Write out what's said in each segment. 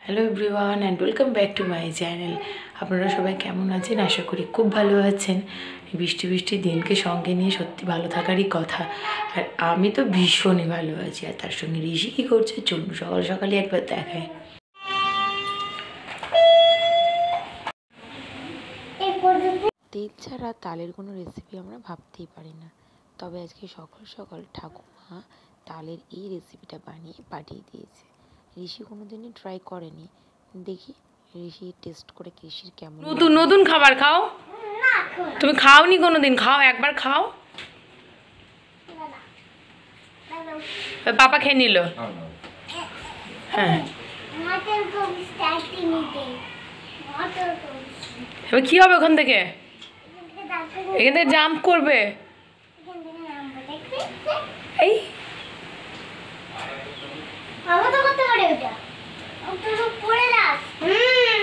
Hello everyone and welcome back to my channel. আপনারা সবাই কেমন আছেন? আশা করি খুব ভালো আছেন। এই বৃষ্টি বৃষ্টি দিনকে সঙ্গে নিয়ে সত্যি ভালো থাকারই কথা। আর আমি তো ভীষণই ভালো আছি। আর তার সঙ্গে ঋষি কী করছে চলুন সকাল সকালই একবার দেখায়। তেল ছাড়া তালের কোনো রেসিপি আমরা ভাবতেই পারি না, তবে আজকে সকাল সকাল ঠাকুমা তালের এই রেসিপিটা বানিয়ে পাঠিয়ে দিয়েছে। ঋষি কোনোদিনই ট্রাই করেনি, দেখি ঋষি টেস্ট করে ঋষির কেমন। নতুন নতুন খাবার খাও, তুমি খাওনি কোনোদিন, খাও একবার খাও। পাপা খেয়ে নিল। হ্যাঁ এবার কি হবে ওখান থেকে? এখান থেকে জাম্প করবে। এই আমি তো করতে পারি ওটা। আমি তো পড়ে যাস।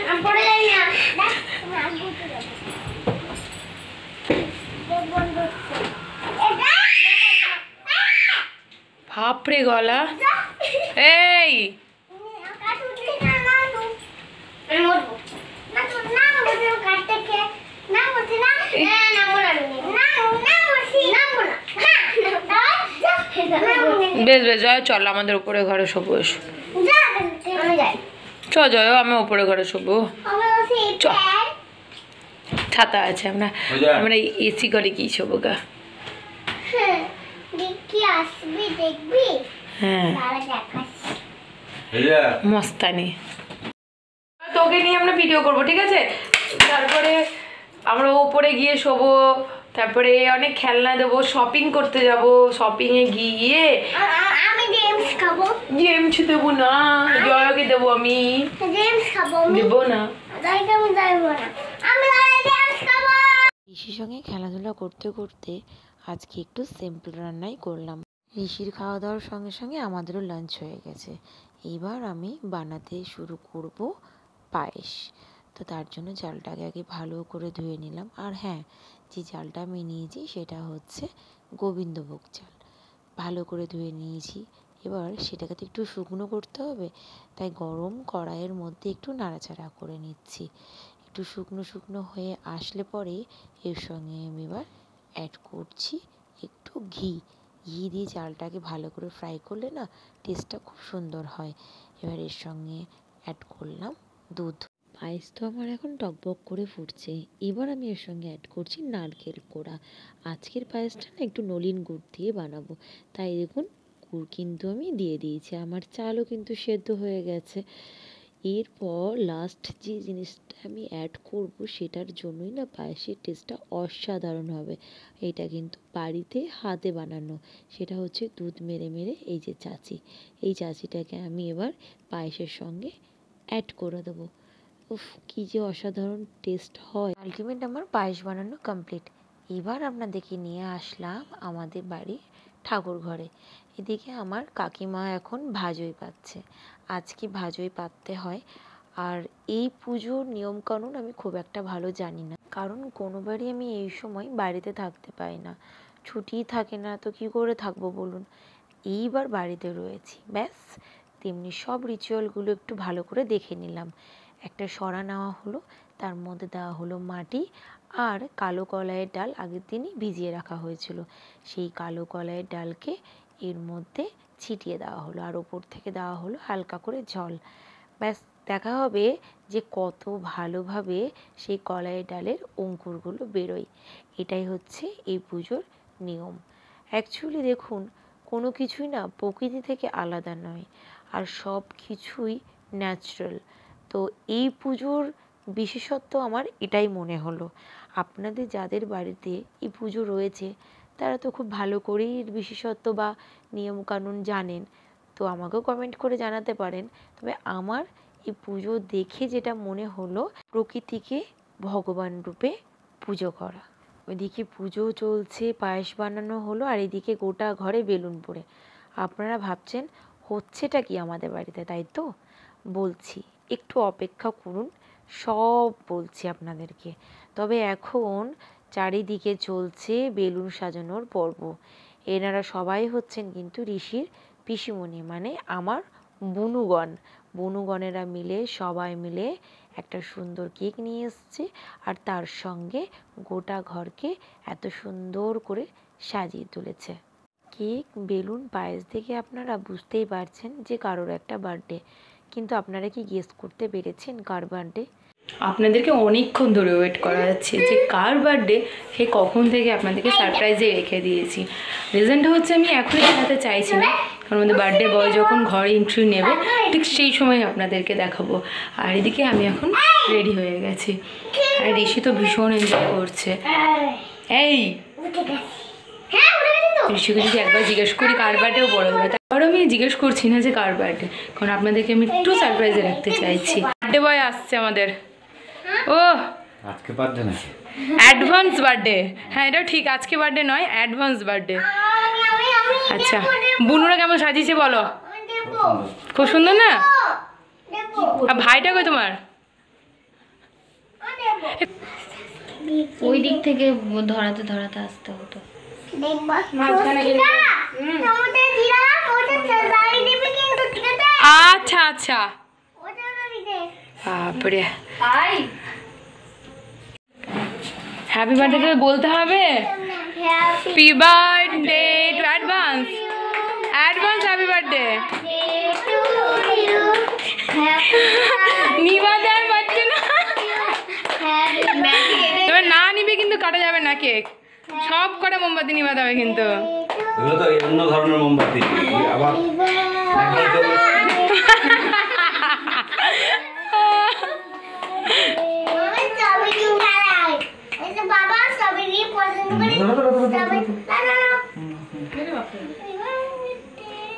আমি পড়ে যাই না। দেখ তুমি আগে উঠে যাবে। দেখ বন্ধ হচ্ছে। বাপরে গলা। এই কাট উঠলি না না তুই। আমি মরবো। না তুই না মরবি কাট থেকে। না মরছি না। না মরাবি না। না মরছি। না মরা। বেশ বেশ জয় চল আমাদের উপরে ঘরে শোবো। আমি যাই। চ জয় আমি উপরে ঘরে শোবো। চ ছাতা আছে, আমরা আমরা এসি ঘরে কি শোবো গা। দেখি আসবি দেখবি। হ্যাঁ মস্তানি। তোকে নিয়ে আমরা ভিডিও করবো, ঠিক আছে? তারপরে আমরা ওপরে গিয়ে শোবো, তারপরে অনেক খেলনা দেবো, শপিং করতে যাব, শপিংয়ে গিয়ে আমি গেমস খাবো। গেমস দেবো না, জয়কে দেবো আমি। গেমস খাবো দেবো না, আমি যাইবো না। আমি গেমস খাবো। ঋষির সঙ্গে খেলাধুলা করতে করতে আজকে একটু সিম্পল রান্নাই করলাম। ঋষির খাওয়া দাওয়ার সঙ্গে সঙ্গে আমাদেরও লাঞ্চ হয়ে গেছে। এবার আমি বানাতে শুরু করব পায়েস। তো তার জন্য চালটাকে আগে ভালো করে ধুয়ে নিলাম। আর হ্যাঁ, যে চালটা আমি নিয়েছি সেটা হচ্ছে গোবিন্দভোগ চাল। ভালো করে ধুয়ে নিয়েছি। এবার সেটাকে তো একটু শুকনো করতে হবে, তাই গরম কড়াইয়ের মধ্যে একটু নাড়াচাড়া করে নিচ্ছি। একটু শুকনো শুকনো হয়ে আসলে পরে এর সঙ্গে আমি এবার অ্যাড করছি একটু ঘি। ঘি দিয়ে চালটাকে ভালো করে ফ্রাই করলে না টেস্টটা খুব সুন্দর হয়। এবার এর সঙ্গে অ্যাড করলাম দুধ। পায়েস তো আমার এখন টকবক করে ফুটছে। এবার আমি এর সঙ্গে অ্যাড করছি নারকেল কোড়া। আজকের পায়েসটা না একটু নলেন গুড় দিয়ে বানাবো, তাই দেখুন গুড় কিন্তু আমি দিয়ে দিয়েছি। আমার চালও কিন্তু সেদ্ধ হয়ে গেছে। এরপর লাস্ট যে জিনিসটা আমি অ্যাড করব সেটার জন্যই না পায়েসের টেস্টটা অসাধারণ হবে। এটা কিন্তু বাড়িতে হাতে বানানো, সেটা হচ্ছে দুধ মেরে মেরে এই যে চাচি, এই চাচিটাকে আমি এবার পায়েসের সঙ্গে অ্যাড করে দেবো। উফ কী যে অসাধারণ টেস্ট হয়। আলটিমেট আমার পায়েস বানানো কমপ্লিট। এবার আপনাদেরকে নিয়ে আসলাম আমাদের বাড়ি ঠাকুর ঘরে। এদিকে আমার কাকিমা এখন ভাজই পাচ্ছে। আজকে ভাজই পাততে হয়। আর এই পুজোর নিয়মকানুন আমি খুব একটা ভালো জানি না, কারণ কোনোবারই আমি এই সময় বাড়িতে থাকতে পাই না, ছুটিই থাকে না, তো কী করে থাকবো বলুন। এইবার বাড়িতে রয়েছি, ব্যাস তেমনি সব রিচুয়ালগুলো একটু ভালো করে দেখে নিলাম। একটা সরা নেওয়া হলো, তার মধ্যে দেওয়া হলো মাটি আর কালো কলাইয়ের ডাল আগের দিনই ভিজিয়ে রাখা হয়েছিল। সেই কালো কলাইয়ের ডালকে এর মধ্যে ছিটিয়ে দেওয়া হলো, আর ওপর থেকে দেওয়া হলো হালকা করে জল। ব্যাস দেখা হবে যে কত ভালোভাবে সেই কলাইয়ের ডালের অঙ্কুরগুলো বেরোয়। এটাই হচ্ছে এই পুজোর নিয়ম। অ্যাকচুয়ালি দেখুন, কোনো কিছুই না প্রকৃতি থেকে আলাদা নয়, আর সব কিছুই ন্যাচারাল। তো এই পুজোর বিশেষত্ব আমার এটাই মনে হলো। আপনাদের যাদের বাড়িতে এই পুজো রয়েছে তারা তো খুব ভালো করেই এর বিশেষত্ব বা নিয়মকানুন জানেন, তো আমাকেও কমেন্ট করে জানাতে পারেন। তবে আমার এই পুজো দেখে যেটা মনে হলো, প্রকৃতিকে ভগবান রূপে পুজো করা। ওইদিকে পুজো চলছে, পায়েস বানানো হলো, আর এদিকে গোটা ঘরে বেলুন পড়ে। আপনারা ভাবছেন হচ্ছেটা কি আমাদের বাড়িতে, তাই তো? বলছি একটু অপেক্ষা করুন, সব বলছি আপনাদেরকে। তবে এখন চারিদিকে চলছে বেলুন সাজানোর পর্ব। এনারা সবাই হচ্ছেন কিন্তু ঋষির পিসিমণি, মানে আমার বুনুগণেরা মিলে সবাই মিলে একটা সুন্দর কেক নিয়ে এসছে, আর তার সঙ্গে গোটা ঘরকে এত সুন্দর করে সাজিয়ে তুলেছে। কেক, বেলুন, পায়েস দেখে আপনারা বুঝতেই পারছেন যে কারোর একটা বার্থডে, কিন্তু আপনারা কি গেস করতে পেরেছেন কার বার্থডে? আপনাদেরকে অনেকক্ষণ ধরে ওয়েট করা যাচ্ছে যে কার বার্থডে, সে কখন থেকে আপনাদেরকে সারপ্রাইজে রেখে দিয়েছি। রিজনটা হচ্ছে আমি এখনই জানাতে চাইছি না, কারণ আমাদের বার্থডে বয় যখন ঘরে এন্ট্রি নেবে ঠিক সেই সময় আপনাদেরকে দেখাবো। আর এদিকে আমি এখন রেডি হয়ে গেছি, আর ঋষি তো ভীষণ এনজয় করছে। এই ঋষিকে যদি একবার জিজ্ঞেস করি কার বার্থডেও বড় হবে, তারপর আমি জিজ্ঞেস করছি না যে কার বার্থডে, কারণ আপনাদেরকে আমি একটু সারপ্রাইজে রাখতে চাইছি। বার্থডে বয় আসছে আমাদের। ও আজকে বার্থডে নাকি? অ্যাডভান্স বার্থডে, হ্যাঁ এটা ঠিক, আজকে বার্থডে নয়, অ্যাডভান্স বার্থডে। আচ্ছা, বুনুরা কেমন সাজিয়েছে বলো? খুব সুন্দর না? আর ভাইটা কই তোমার? ওই দিক থেকে ধরাতে ধরাতে আসতে হতো। আচ্ছা আচ্ছা, বাপরে হ্যাপি বার্থডে বলতে হবে। Happy birthday to advance, advance happy birthday. নিবা যায় পাচ্ছে না, এবার না নিবে কিন্তু কাটা যাবে না কেক, সব কটা মোমবাতি নিবা যাবে কিন্তু। এগুলো তো অন্য ধরনের মোমবাতি, আবার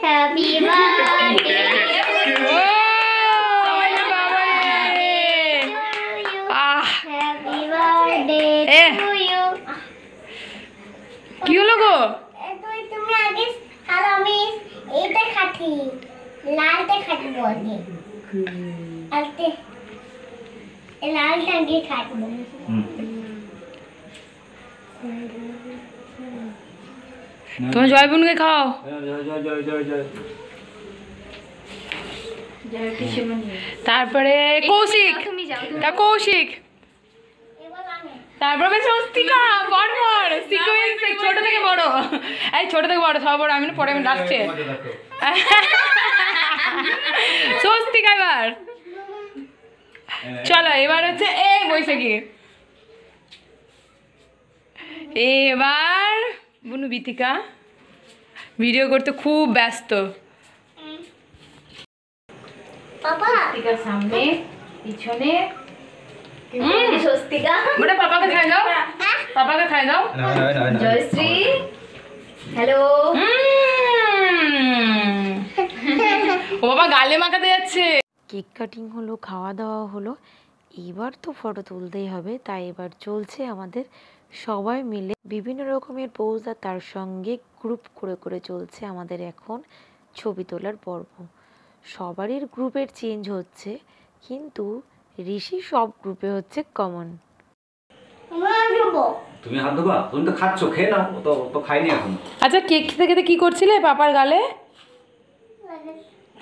হ্যাপি বার্থডে কি হলো গো? তুমি আগে আর আমি এইটা খাচ্ছি, লালটা খাচ্ছি আগে, আলতে লালটা আগে খাবো। তোমার জয় বোনকে খাও। তারপরে কৌশিক, কৌশিক, তারপরে স্বস্তিকা, বড় বড় সিকোয়েন্স, ছোট থেকে বড়, এই ছোট থেকে বড় সব বড়, আমি না পরে আমি লাস্টে স্বস্তিকা। এবার চলো, এবার হচ্ছে এই বৈশাখী, এবার বুনু বিথিকা ভিডিও করতে খুব ব্যস্ত। পাপা সামনে পিছনে স্বস্তিকা, ওটা পাপাকে খাই দাও, পাপাকে খাই দাও। জয়শ্রী, হ্যালো। ও বাবা গালে মাখাতে যাচ্ছে। কেক কাটিং হলো, খাওয়া দাওয়া হলো, এবার তো ফটো তুলতেই হবে, তাই এবার চলছে আমাদের সবাই মিলে বিভিন্ন রকমের পোজ, আর তার সঙ্গে গ্রুপ করে করে চলছে আমাদের এখন ছবি তোলার পর্ব। সবারই গ্রুপের চেঞ্জ হচ্ছে, কিন্তু ঋষি সব গ্রুপে হচ্ছে কমন। তুমি হাত ধোবা? তুমি তো খাচ্ছ, খেয়ে নাও। ও তো খাইনি এখন। আচ্ছা, কেক খেতে খেতে কি করছিলে পাপার গালে?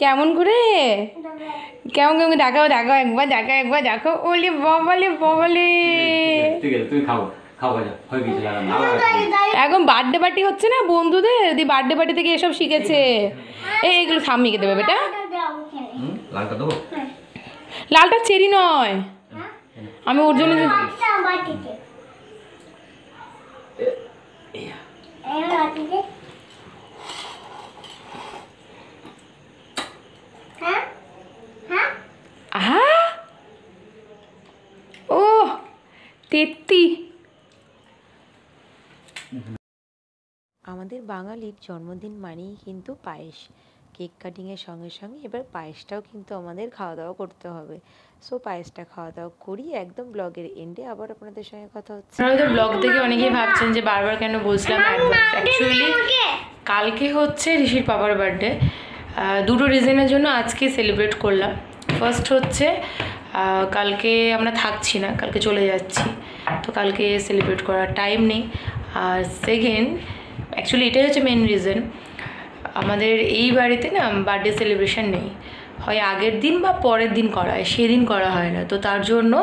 কেমন করে কেমন কেমন দেখাও, দেখাও একবার, দেখা একবার দেখো। ওলে বাবালে বাবালে, ঠিক আছে তুমি খাও, খাও যা, হয়ে গেছে লাগানো। এখন বার্থডে পার্টি হচ্ছে না বন্ধুদের, দি বার্থডে পার্টি থেকে এসব শিখেছে। এইগুলো থামিয়ে দেবে বেটা। লালটা দেবো? লালটা চেরি নয়, আমি ওর জন্য ও তেত্তি। আমাদের বাঙালির জন্মদিন মানেই কিন্তু পায়েস। কেক কাটিংয়ের সঙ্গে সঙ্গে এবার পায়েসটাও কিন্তু আমাদের খাওয়া দাওয়া করতে হবে। সো পায়েসটা খাওয়া দাওয়া করি, একদম ব্লগের এন্ডে আবার আপনাদের সঙ্গে কথা হচ্ছে। হয়তো ব্লগ থেকে অনেকেই ভাবছেন যে বারবার কেন বলছিলাম অ্যাডভান্স। অ্যাকচুয়ালি কালকে হচ্ছে ঋষির পাপার বার্থডে। দুটো রিজনের জন্য আজকে সেলিব্রেট করলাম। ফার্স্ট হচ্ছে কালকে আমরা থাকছি না, কালকে চলে যাচ্ছি, তো কালকে সেলিব্রেট করার টাইম নেই। আর সেকেন্ড, অ্যাকচুয়ালি এটাই হচ্ছে মেন রিজন, আমাদের এই বাড়িতে না বার্থডে সেলিব্রেশন নেই। হয় আগের দিন বা পরের দিন করা হয়, সেদিন করা হয় না। তো তার জন্য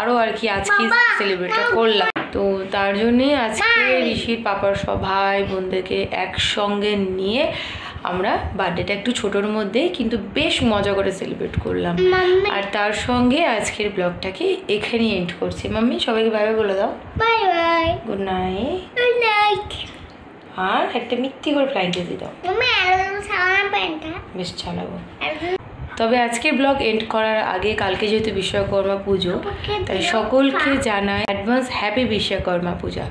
আরও আর কি আজকে সেলিব্রেটটা করলাম। তো তার জন্যেই আজকে ঋষির পাপার সব ভাই বোনদেরকে একসঙ্গে নিয়ে আমরা বার্থডেটা একটু ছোটোর মধ্যেই কিন্তু বেশ মজা করে সেলিব্রেট করলাম। আর তার সঙ্গে আজকের ব্লগটাকে এখানেই এন্ড করছি। মাম্মি সবাইকে বাই বাই বলে দাও। Bye bye, good night. Good night. আর একটা মিথ্যি করে ফ্লাইং কেস দাও। তুমি আলাদা ছাড়া প্যান্টটা বেশ চালাবো। তবে আজকের ব্লগ এন্ড করার আগে কালকে যেহেতু বিশ্বকর্মা পুজো, তাই সকলকে জানাই অ্যাডভান্স হ্যাপি বিশ্বকর্মা পূজা।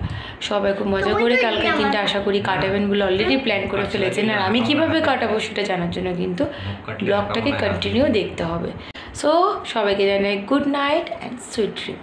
সবাই খুব মজা করে কালকের দিনটা আশা করি কাটাবেন বলে অলরেডি প্ল্যান করে ফেলেছেন। আর আমি কিভাবে কাটাবো সেটা জানার জন্য কিন্তু ব্লগটাকে কন্টিনিউ দেখতে হবে। সো সবাইকে জানাই good night and sweet dream.